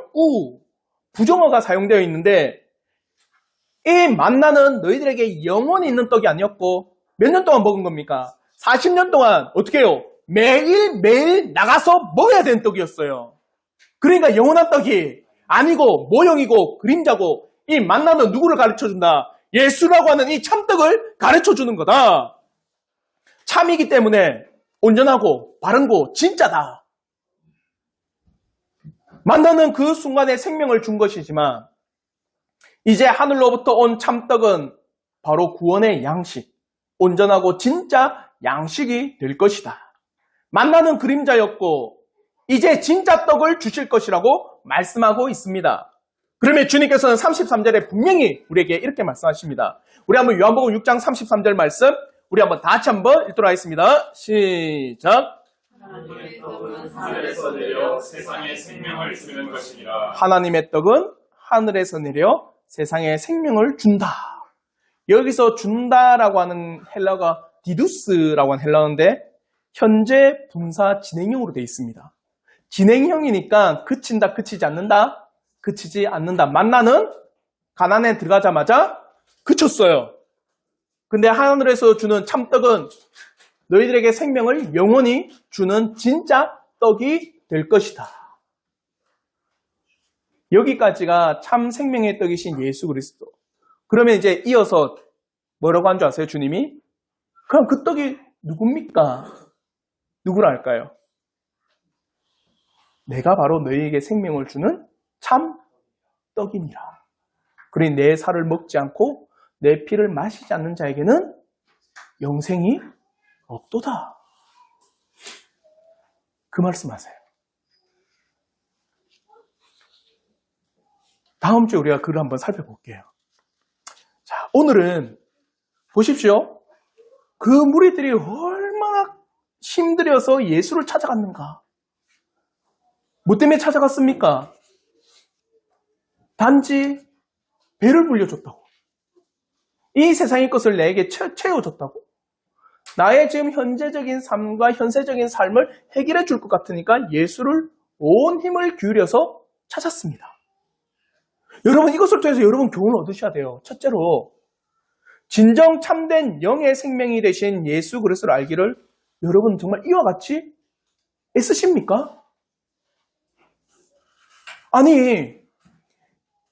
부정어가 사용되어 있는데 이 만나는 너희들에게 영원히 있는 떡이 아니었고 몇 년 동안 먹은 겁니까? 40년 동안 어떻게 해요? 매일 나가서 먹어야 되는 떡이었어요. 그러니까 영원한 떡이 아니고 모형이고 그림자고 이 만나는 누구를 가르쳐준다? 예수라고 하는 이 참떡을 가르쳐주는 거다. 참이기 때문에 온전하고 바른고 진짜다. 만나는 그 순간에 생명을 준 것이지만 이제 하늘로부터 온 참떡은 바로 구원의 양식, 온전하고 진짜 양식이 될 것이다. 만나는 그림자였고 이제 진짜 떡을 주실 것이라고 말씀하고 있습니다. 그러면 주님께서는 33절에 분명히 우리에게 이렇게 말씀하십니다. 우리 한번 요한복음 6장 33절 말씀 우리 한번 다 같이 한번 읽도록 하겠습니다. 시작. 하나님의 떡은 하늘에서 내려 세상에 생명을 주는 것이니라. 하나님의 떡은 하늘에서 내려 세상에 생명을 준다. 여기서 준다라고 하는 헬라어가 디두스라고 하는 헬라어인데 현재 분사 진행형으로 되어 있습니다. 진행형이니까 그친다, 그치지 않는다, 그치지 않는다. 만나는 가나안에 들어가자마자 그쳤어요. 근데 하늘에서 주는 참떡은 너희들에게 생명을 영원히 주는 진짜 떡이 될 것이다. 여기까지가 참 생명의 떡이신 예수 그리스도. 그러면 이제 이어서 뭐라고 한 줄 아세요, 주님이? 그럼 그 떡이 누굽니까? 누구라 할까요? 내가 바로 너희에게 생명을 주는 참 떡이니라. 그러니 내 살을 먹지 않고 내 피를 마시지 않는 자에게는 영생이 없도다. 그 말씀하세요. 다음 주에 우리가 글을 한번 살펴볼게요. 자, 오늘은 보십시오. 그 무리들이 얼마나 힘들여서 예수를 찾아갔는가. 뭐 때문에 찾아갔습니까? 단지 배를 불려줬다고. 이 세상의 것을 내게 채워줬다고. 나의 지금 현재적인 삶과 현세적인 삶을 해결해 줄 것 같으니까 예수를 온 힘을 기울여서 찾았습니다. 여러분 이것을 통해서 여러분 교훈을 얻으셔야 돼요. 첫째로 진정 참된 영의 생명이 되신 예수 그리스도를 알기를 여러분 정말 이와 같이 애쓰십니까? 아니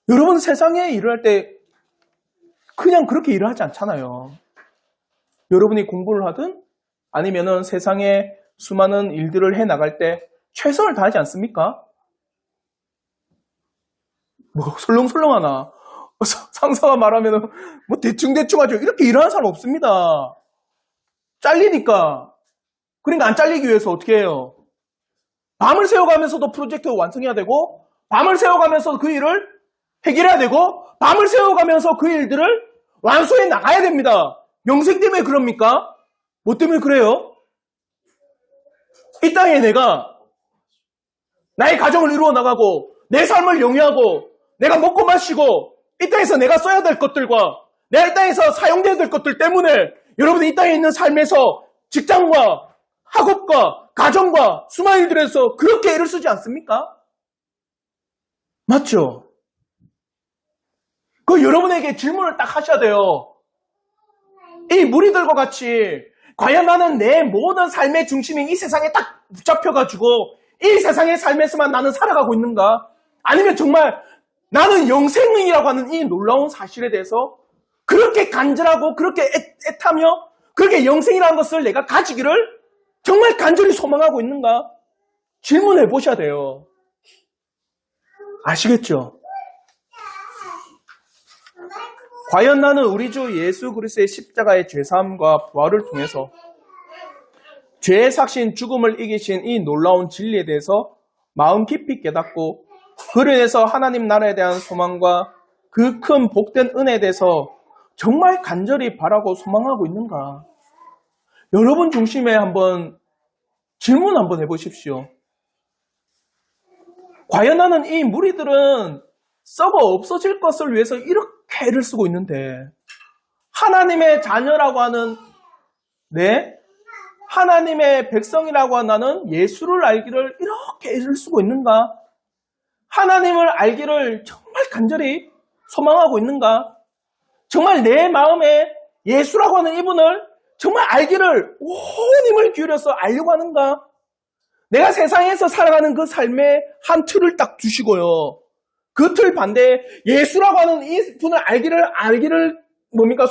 여러분 세상에 일을 할 때 그냥 그렇게 일을 하지 않잖아요. 여러분이 공부를 하든 아니면은 세상에 수많은 일들을 해 나갈 때 최선을 다하지 않습니까? 뭐 설렁설렁하나 상사가 말하면은 뭐 대충대충 하죠. 이렇게 일하는 사람 없습니다. 잘리니까. 그러니까 안 잘리기 위해서 어떻게 해요? 밤을 새워가면서도 프로젝트 완성해야 되고, 밤을 새워가면서 그 일을 해결해야 되고, 밤을 새워가면서 그 일들을 완수해 나가야 됩니다. 영생 때문에 그럽니까? 뭐 때문에 그래요? 이 땅에 내가 나의 가정을 이루어 나가고, 내 삶을 영위하고, 내가 먹고 마시고, 이 땅에서 내가 써야 될 것들과, 내가 이 땅에서 사용돼야 될 것들 때문에 여러분이 이 땅에 있는 삶에서 직장과 학업과 가정과 수많은 일들에서 그렇게 애를 쓰지 않습니까? 맞죠? 그 여러분에게 질문을 딱 하셔야 돼요. 이 무리들과 같이 과연 나는 내 모든 삶의 중심이 이 세상에 딱 붙잡혀가지고 이 세상의 삶에서만 나는 살아가고 있는가? 아니면 정말 나는 영생이라고 하는 이 놀라운 사실에 대해서 그렇게 간절하고 그렇게 애타며 그렇게 영생이라는 것을 내가 가지기를 정말 간절히 소망하고 있는가? 질문해 보셔야 돼요. 아시겠죠? 과연 나는 우리 주 예수 그리스도의 십자가의 죄사함과 부활을 통해서 죄의 삭신 죽음을 이기신 이 놀라운 진리에 대해서 마음 깊이 깨닫고 그로 인해서 하나님 나라에 대한 소망과 그 큰 복된 은혜에 대해서 정말 간절히 바라고 소망하고 있는가? 여러분 중심에 한번 질문 한번 해보십시오. 과연 나는 이 무리들은 썩어 없어질 것을 위해서 이렇게 애를 쓰고 있는데 하나님의 자녀라고 하는 하나님의 백성이라고 하는 나는 예수를 알기를 이렇게 애를 쓰고 있는가? 하나님을 알기를 정말 간절히 소망하고 있는가? 정말 내 마음에 예수라고 하는 이분을 정말 알기를 온 힘을 기울여서 알려고 하는가? 내가 세상에서 살아가는 그 삶의 한 틀을 딱 두시고요. 그 틀 반대에 예수라고 하는 이 분을 알기를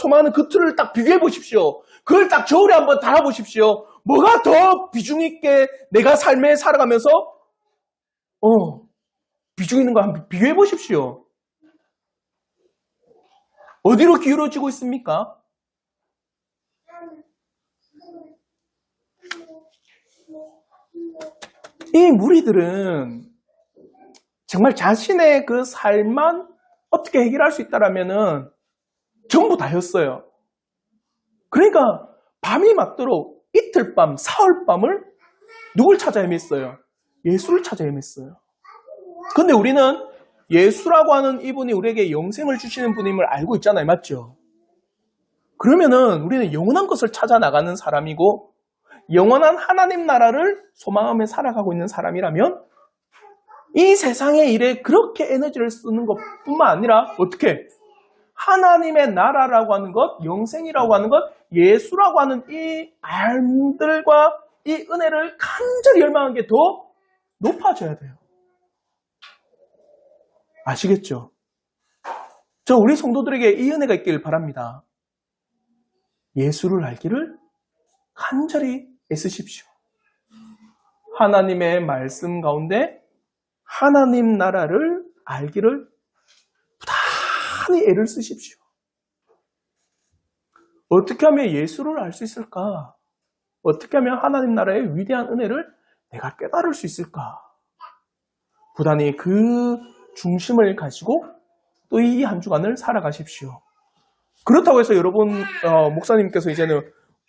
소망하는 그 틀을 딱 비교해 보십시오. 그걸 딱 저울에 한번 달아보십시오. 뭐가 더 비중 있게 내가 삶에 살아가면서 비중 있는 거 한번 비교해 보십시오. 어디로 기울어지고 있습니까? 이 무리들은 정말 자신의 그 삶만 어떻게 해결할 수 있다라면은 전부 다였어요. 그러니까 밤이 맞도록 이틀밤, 사흘밤을 누굴 찾아 헤맸어요? 예수를 찾아 헤맸어요. 근데 우리는 예수라고 하는 이분이 우리에게 영생을 주시는 분임을 알고 있잖아요. 맞죠? 그러면은 우리는 영원한 것을 찾아 나가는 사람이고 영원한 하나님 나라를 소망하며 살아가고 있는 사람이라면 이 세상의 일에 그렇게 에너지를 쓰는 것뿐만 아니라 어떻게? 하나님의 나라라고 하는 것, 영생이라고 하는 것, 예수라고 하는 이 알들과 이 은혜를 간절히 열망하는 게 더 높아져야 돼요. 아시겠죠? 우리 성도들에게 이 은혜가 있기를 바랍니다. 예수를 알기를 간절히 애쓰십시오. 하나님의 말씀 가운데 하나님 나라를 알기를 부단히 애를 쓰십시오. 어떻게 하면 예수를 알 수 있을까? 어떻게 하면 하나님 나라의 위대한 은혜를 내가 깨달을 수 있을까? 부단히 그 중심을 가지고 또 이 한 주간을 살아가십시오. 그렇다고 해서 여러분 목사님께서 이제는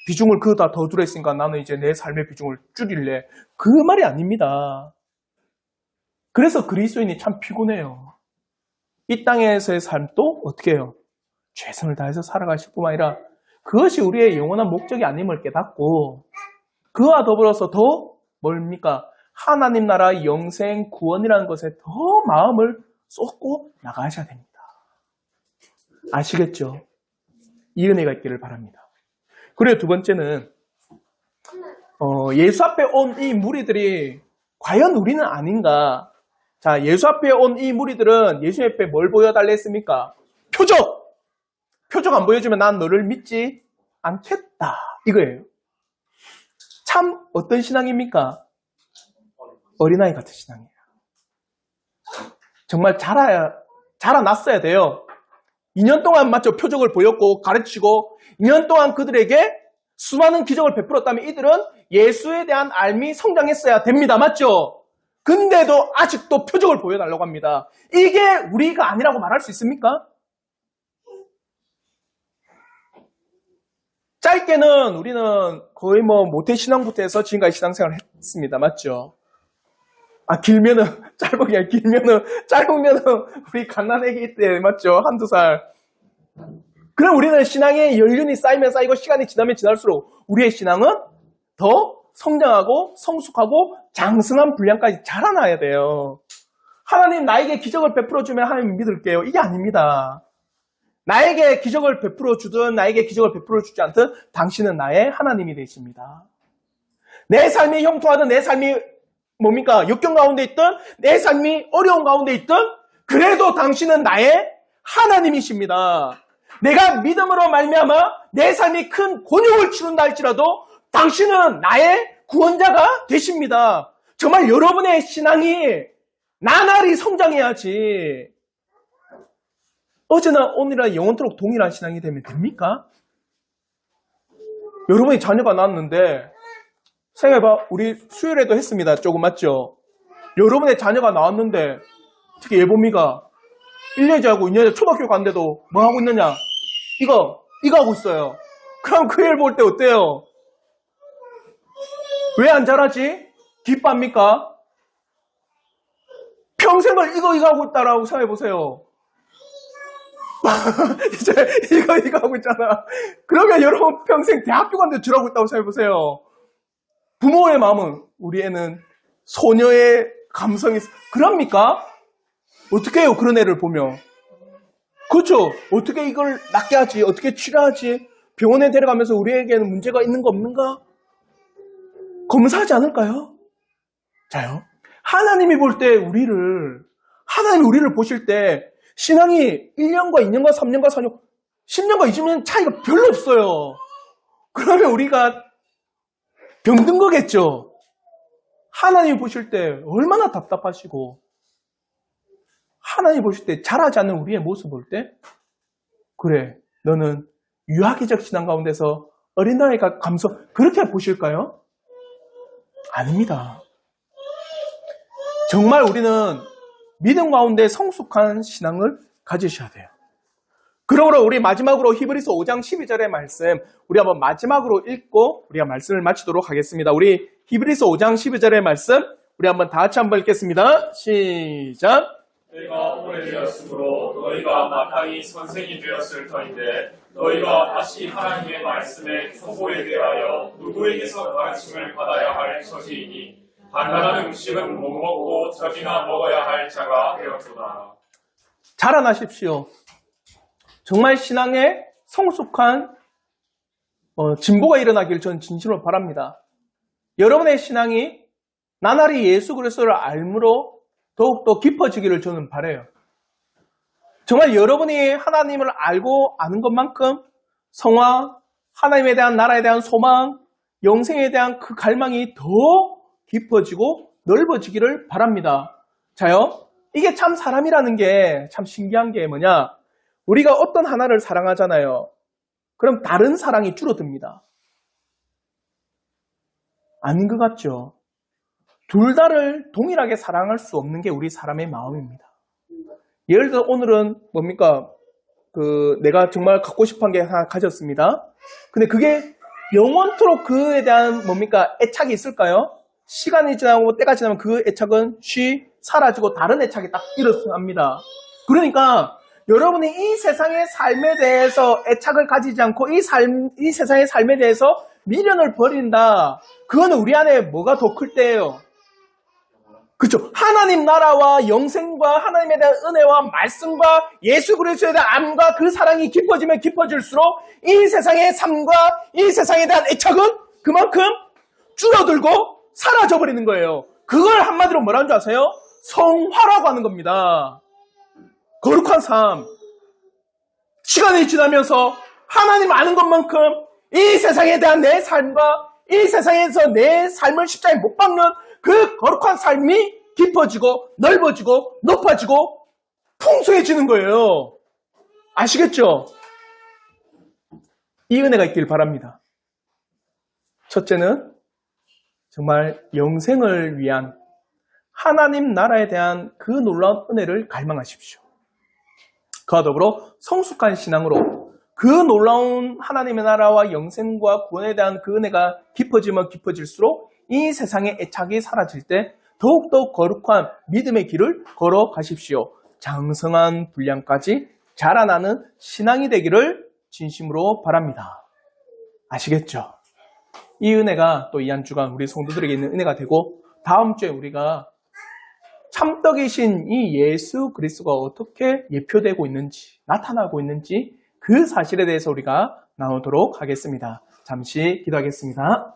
비중을 그다 더 두라 했으니까 나는 이제 내 삶의 비중을 줄일래. 그 말이 아닙니다. 그래서 그리스도인이 참 피곤해요. 이 땅에서의 삶도 어떻게 해요? 최선을 다해서 살아가실 뿐만 아니라 그것이 우리의 영원한 목적이 아님을 깨닫고 그와 더불어서 더 뭡니까? 하나님 나라 영생 구원이라는 것에 더 마음을 쏟고 나가셔야 됩니다. 아시겠죠? 이 은혜가 있기를 바랍니다. 그리고 두 번째는 예수 앞에 온 이 무리들이 과연 우리는 아닌가? 자, 예수 앞에 온 이 무리들은 예수 앞에 뭘 보여달라 했습니까? 표적! 표적 안 보여주면 난 너를 믿지 않겠다. 이거예요. 참 어떤 신앙입니까? 어린아이 같은 신앙이에요. 정말 자라났어야 돼요. 2년 동안 맞죠? 표적을 보였고 가르치고 2년 동안 그들에게 수많은 기적을 베풀었다면 이들은 예수에 대한 알미 성장했어야 됩니다. 맞죠? 근데도 아직도 표적을 보여달라고 합니다. 이게 우리가 아니라고 말할 수 있습니까? 짧게는 우리는 거의 모태신앙부터 해서 지금까지 신앙생활을 했습니다. 맞죠? 길면은, 짧으면은 우리 갓난아기 때, 맞죠? 한두 살. 그럼 우리는 신앙의 연륜이 쌓이면 쌓이고 시간이 지나면 지날수록 우리의 신앙은 더 성장하고 성숙하고 장성한 분량까지 자라나야 돼요. 하나님 나에게 기적을 베풀어주면 하나님 믿을게요. 이게 아닙니다. 나에게 기적을 베풀어주든 나에게 기적을 베풀어주지 않든 당신은 나의 하나님이 되십니다. 내 삶이 형통하든 내 삶이 역경 가운데 있든 내 삶이 어려운 가운데 있든 그래도 당신은 나의 하나님이십니다. 내가 믿음으로 말미암아 내 삶이 큰 곤욕을 치른다 할지라도 당신은 나의 구원자가 되십니다. 정말 여러분의 신앙이 나날이 성장해야지 어제나 오늘이나 영원토록 동일한 신앙이 되면 됩니까? 여러분이 자녀가 낳았는데 생각해봐. 우리 수요일에도 했습니다. 조금 맞죠? 여러분의 자녀가 나왔는데 특히 예보미가 1년째하고 2년째 초등학교 갔는데도 뭐 하고 있느냐? 이거 하고 있어요. 그럼 그 애를 볼 때 어때요? 왜 안 자라지? 기뻐합니까? 평생을 이거 하고 있다라고 생각해보세요. 이제 이거 하고 있잖아. 그러면 여러분 평생 대학교 갔는데 저러고 있다고 생각해보세요. 부모의 마음은 우리 애는 소녀의 감성이 그럽니까? 어떻게 해요? 그런 애를 보면. 그렇죠? 어떻게 이걸 낫게 하지? 어떻게 치료하지? 병원에 데려가면서 우리에게는 문제가 있는 거 없는가? 검사하지 않을까요? 자요. 하나님이 우리를 보실 때 신앙이 1년과 2년과 3년과 4년, 10년과 20년 차이가 별로 없어요. 그러면 우리가 병든 거겠죠? 하나님이 보실 때 얼마나 답답하시고 하나님이 보실 때 자라지 않는 우리의 모습 볼 때 그래, 너는 유아기적 신앙 가운데서 어린아이가 감성 그렇게 보실까요? 아닙니다. 정말 우리는 믿음 가운데 성숙한 신앙을 가지셔야 돼요. 그러므로 우리 마지막으로 히브리서 5장 12절의 말씀 우리 한번 마지막으로 읽고 우리가 말씀을 마치도록 하겠습니다. 우리 히브리서 5장 12절의 말씀 우리 한번 다 같이 한번 읽겠습니다. 시작. 너희가 오래되었으므로 너희가 마땅히 선생이 되었을 터인데 너희가 다시 하나님의 말씀의 초보에 대하여 누구에게서 가르침을 받아야 할 처지이니 단단한 음식은 못 먹고 젖이나 먹어야 할 자가 되었도다. 자라나십시오. 정말 신앙에 성숙한 진보가 일어나길 저는 진심으로 바랍니다. 여러분의 신앙이 나날이 예수 그리스도를 알므로 더욱더 깊어지기를 저는 바라요. 정말 여러분이 하나님을 알고 아는 것만큼 성화, 하나님에 대한 나라에 대한 소망, 영생에 대한 그 갈망이 더 깊어지고 넓어지기를 바랍니다. 자요, 이게 참 사람이라는 게 참 신기한 게 뭐냐? 우리가 어떤 하나를 사랑하잖아요. 그럼 다른 사랑이 줄어듭니다. 아닌 것 같죠? 둘 다를 동일하게 사랑할 수 없는 게 우리 사람의 마음입니다. 예를 들어 오늘은 내가 정말 갖고 싶은 게 하나 가졌습니다. 근데 그게 영원토록 그에 대한 애착이 있을까요? 시간이 지나고 때가 지나면 그 애착은 사라지고 다른 애착이 딱 일어납니다. 그러니까 여러분이 이 세상의 삶에 대해서 애착을 가지지 않고 이 세상의 삶에 대해서 미련을 버린다. 그거는 우리 안에 뭐가 더 클 때예요? 그렇죠. 하나님 나라와 영생과 하나님에 대한 은혜와 말씀과 예수 그리스도에 대한 암과 그 사랑이 깊어지면 깊어질수록 이 세상의 삶과 이 세상에 대한 애착은 그만큼 줄어들고 사라져버리는 거예요. 그걸 한마디로 뭐라는 줄 아세요? 성화라고 하는 겁니다. 거룩한 삶. 시간이 지나면서 하나님 아는 것만큼 이 세상에 대한 내 삶과 이 세상에서 내 삶을 십자가에 못 박는 그 거룩한 삶이 깊어지고 넓어지고 높아지고 풍성해지는 거예요. 아시겠죠? 이 은혜가 있길 바랍니다. 첫째는 정말 영생을 위한 하나님 나라에 대한 그 놀라운 은혜를 갈망하십시오. 그와 더불어 성숙한 신앙으로 그 놀라운 하나님의 나라와 영생과 구원에 대한 그 은혜가 깊어지면 깊어질수록 이 세상의 애착이 사라질 때 더욱더 거룩한 믿음의 길을 걸어가십시오. 장성한 분량까지 자라나는 신앙이 되기를 진심으로 바랍니다. 아시겠죠? 이 은혜가 또 이 한 주간 우리 성도들에게 있는 은혜가 되고 다음 주에 우리가 참떡이신 이 예수 그리스도가 어떻게 예표되고 있는지 나타나고 있는지 그 사실에 대해서 우리가 나누도록 하겠습니다. 잠시 기도하겠습니다.